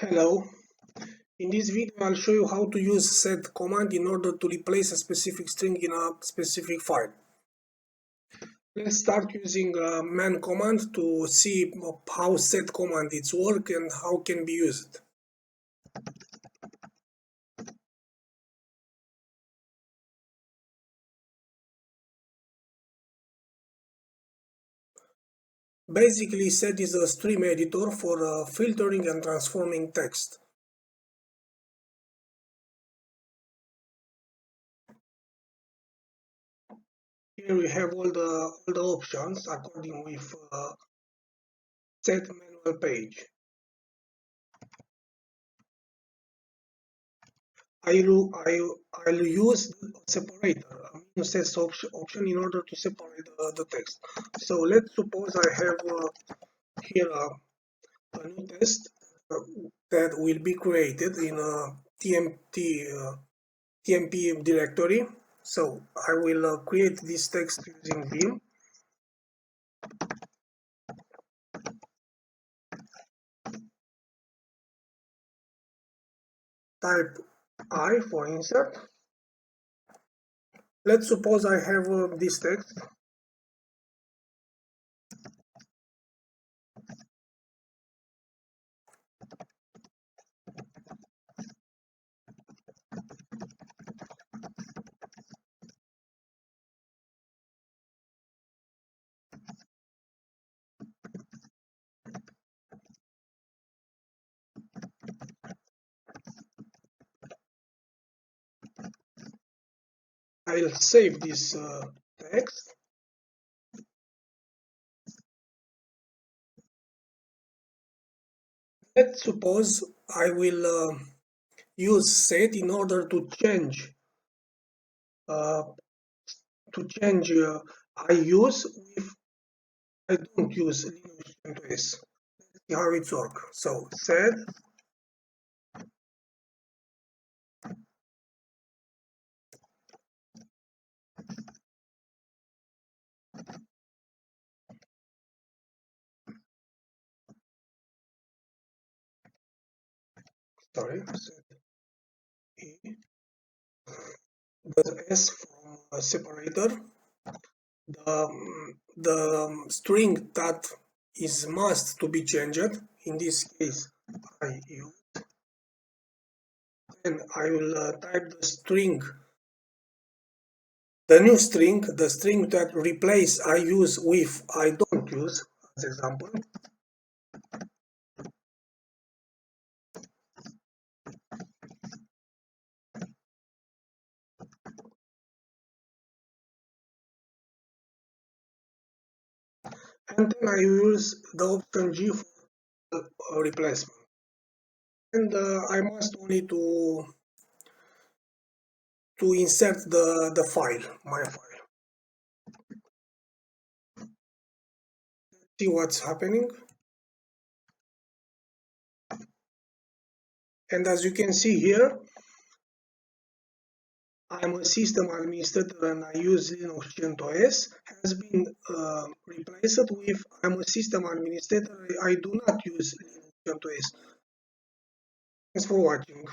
Hello, in this video I'll show you how to use set command in order to replace a specific string in a specific file. Let's start using man command to see how set command is work and how can be used. Basically, set is a stream editor for filtering and transforming text. Here we have all the options according with set manual page. I'll use a separator, a menu sets option in order to separate the text. So let's suppose I have here a new test that will be created in a TMP directory. So I will create this text using vim. Type I for insert. Let's suppose I have this text. I'll save this text. Let's suppose I will use set in order to change I use if I don't use Linux CentOS. Let's see how it works. So set set E, the S from separator, the string that is must to be changed, in this case I use, then I will type the string, the new string, the string that replace I use with I don't use, as example. And then I use the option G for replacement. And I must only to insert the file, my file. See what's happening. And as you can see here, I'm a system administrator and I use Linux CentOS, has been replaced with I'm a system administrator, I do not use Linux CentOS. Thanks for watching.